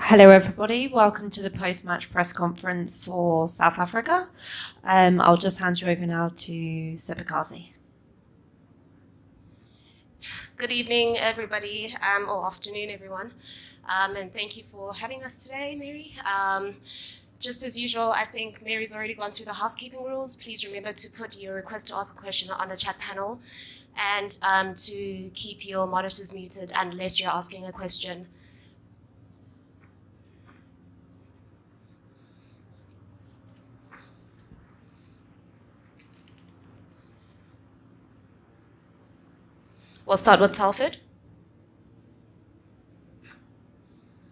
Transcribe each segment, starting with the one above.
Hello everybody, welcome to the post-match press conference for South Africa. I'll just hand you over now to Sipakazi. Good evening everybody, or afternoon everyone, and thank you for having us today, Mary. Just as usual, I think Mary's already gone through the housekeeping rules. Please remember to put your request to ask a question on the chat panel and to keep your monitors muted unless you're asking a question. We'll start with Telford.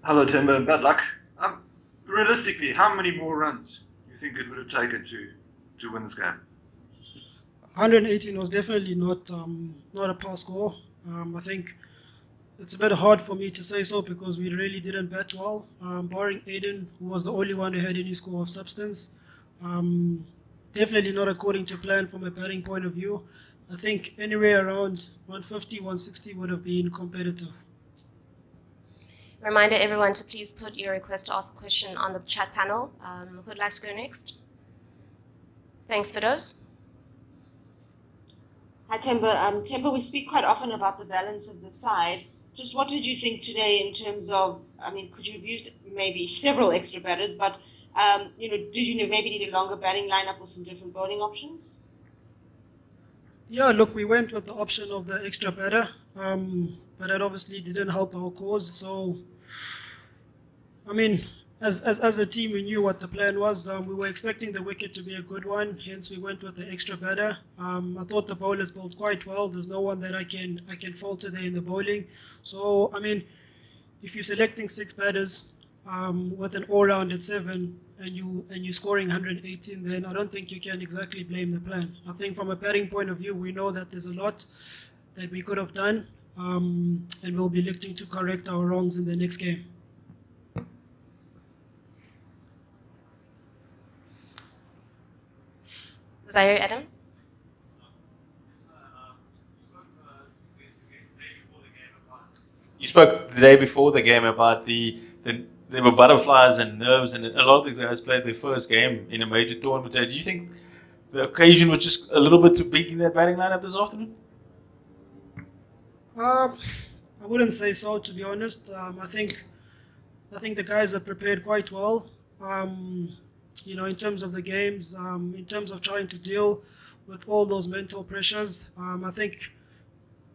Hello, Temba. Bad luck. Realistically, how many more runs do you think it would have taken to win this game? 118 was definitely not a poor score. I think it's a bit hard for me to say so because we really didn't bat well, barring Aiden, who was the only one who had any score of substance. Definitely not according to plan from a batting point of view. I think anywhere around 150, 160 would have been competitive. Reminder everyone to please put your request to ask a question on the chat panel. Who'd like to go next? Thanks, Fidos. Hi, Temba. Temba, we speak quite often about the balance of the side. Just what did you think today in terms of, I mean, could you have used maybe several extra batters, but, did you maybe need a longer batting lineup or some different bowling options? Yeah, look, we went with the option of the extra batter, but that obviously didn't help our cause. So, I mean, as a team, we knew what the plan was. We were expecting the wicket to be a good one, hence we went with the extra batter. I thought the bowlers bowled quite well. There's no one that I can falter there in the bowling. So, I mean, if you're selecting 6 batters with an all-round at 7, and you're scoring 118, then I don't think you can exactly blame the plan. I think from a batting point of view, we know that there's a lot that we could have done, and we'll be looking to correct our wrongs in the next game. Zaire Adams. You spoke the day before the game about there were butterflies and nerves, and a lot of these guys played their first game in a major tournament. Do you think the occasion was just a little bit too big in that batting lineup this afternoon? I wouldn't say so, to be honest. I think the guys are prepared quite well. In terms of the games, in terms of trying to deal with all those mental pressures.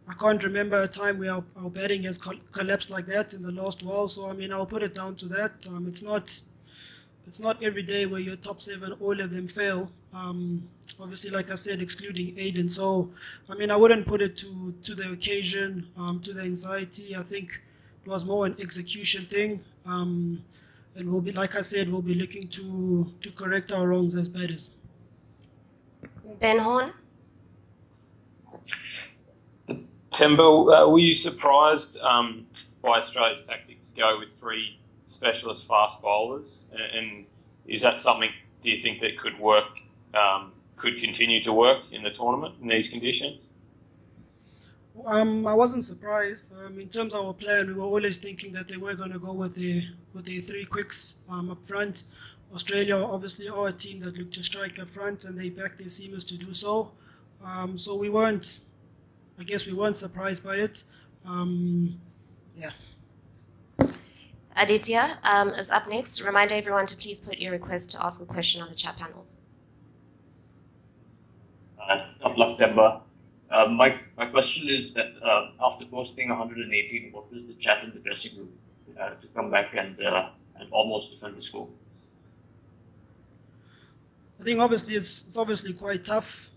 I can't remember a time where our batting has collapsed like that in the last while. So I mean, I'll put it down to that. It's not every day where your top 7, all of them fail. Obviously, like I said, excluding Aiden. So I mean, I wouldn't put it to the occasion, to the anxiety. I think it was more an execution thing. And we'll be, like I said, we'll be looking to correct our wrongs as batters. Ben Horn. Temba, were you surprised by Australia's tactic to go with 3 specialist fast bowlers? And is that something, do you think, that could work, could continue to work in the tournament in these conditions? I wasn't surprised. In terms of our plan, we were always thinking that they were going to go with the 3 quicks up front. Australia obviously are a team that looked to strike up front, and they backed their seamers to do so. So we weren't surprised by it. Yeah. Aditya is up next. Remind everyone to please put your request to ask a question on the chat panel. Tough luck, Temba. My question is that after posting 118, what was the chat in the dressing room to come back and almost defend the score? I think obviously it's obviously quite tough.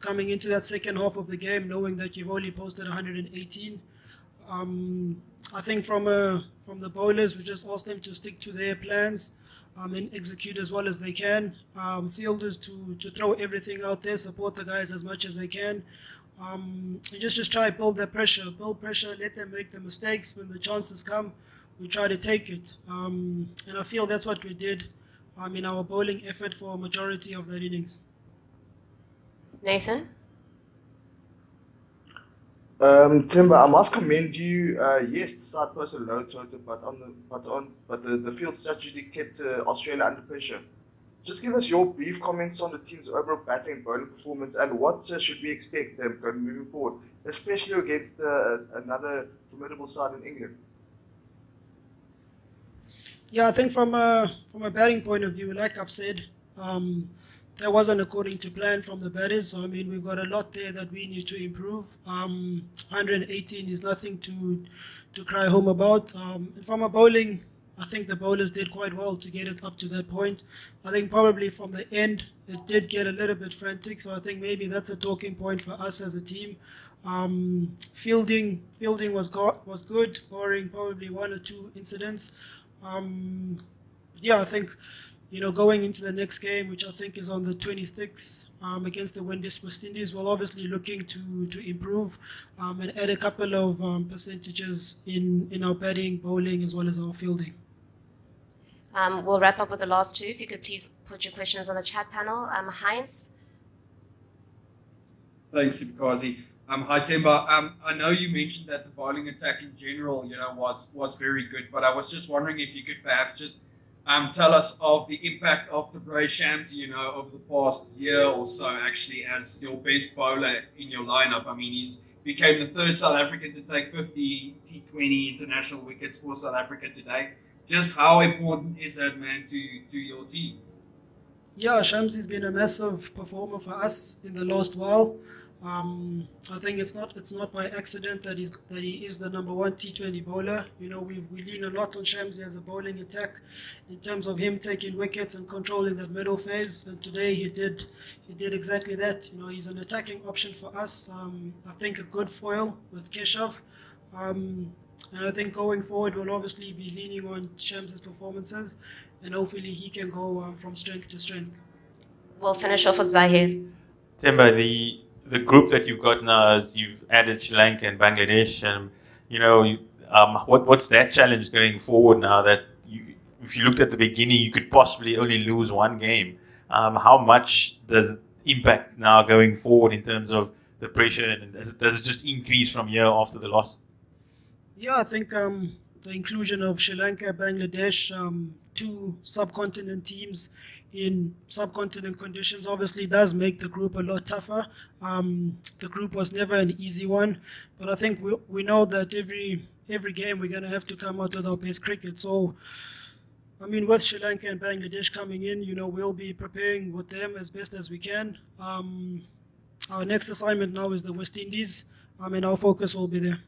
Coming into that second half of the game, knowing that you've only posted 118, I think from the bowlers, we just asked them to stick to their plans and execute as well as they can. Fielders to throw everything out there, support the guys as much as they can, and just try to build pressure, let them make the mistakes. When the chances come, we try to take it, and I feel that's what we did in our bowling effort for a majority of that innings. Nathan? Temba, I must commend you. Yes, the side posted a low total, but the field strategy kept Australia under pressure. Just give us your brief comments on the team's overall batting and bowling performance, and what should we expect moving forward, especially against another formidable side in England. Yeah, I think from a batting point of view, like I've said, that wasn't according to plan from the batters. So I mean, we've got a lot there that we need to improve. 118 is nothing to cry home about. And from a bowling, I think the bowlers did quite well to get it up to that point. I think probably from the end, it did get a little bit frantic. So I think maybe that's a talking point for us as a team. Fielding was good, barring probably one or two incidents. Yeah, I think, going into the next game, which I think is on the 26th against the West Indies, we're obviously looking to improve and add a couple of percentages in our batting, bowling, as well as our fielding. We'll wrap up with the last two. If you could please put your questions on the chat panel. Heinz? Thanks, Sipakazi. Hi, Temba. I know you mentioned that the bowling attack in general, was very good, but I was just wondering if you could perhaps just tell us of the impact of the Bray Shamsi, over the past year or so, actually, as your best bowler in your lineup. I mean, he's became the third South African to take 50 T20 international wickets for South Africa today. Just how important is that man to your team? Yeah, Shamsi's been a massive performer for us in the last while. I think it's not by accident that he is the #1 T20 bowler. We lean a lot on Shamsi as a bowling attack in terms of him taking wickets and controlling that middle phase. And today he did exactly that. He's an attacking option for us. I think a good foil with Keshav. And I think going forward we'll obviously be leaning on Shamsi's performances, and hopefully he can go from strength to strength. We'll finish off with Zahir. Temba, the group that you've got now, is you've added Sri Lanka and Bangladesh, and what's that challenge going forward now that if you looked at the beginning, you could possibly only lose one game. How much does it impact now going forward in terms of the pressure, and does it just increase from here after the loss? Yeah, I think the inclusion of Sri Lanka, Bangladesh, two subcontinent teams in subcontinent conditions obviously does make the group a lot tougher. The group was never an easy one, but I think we know that every game we're going to have to come out with our best cricket. So, I mean, with Sri Lanka and Bangladesh coming in, we'll be preparing with them as best as we can. Our next assignment now is the West Indies, and our focus will be there.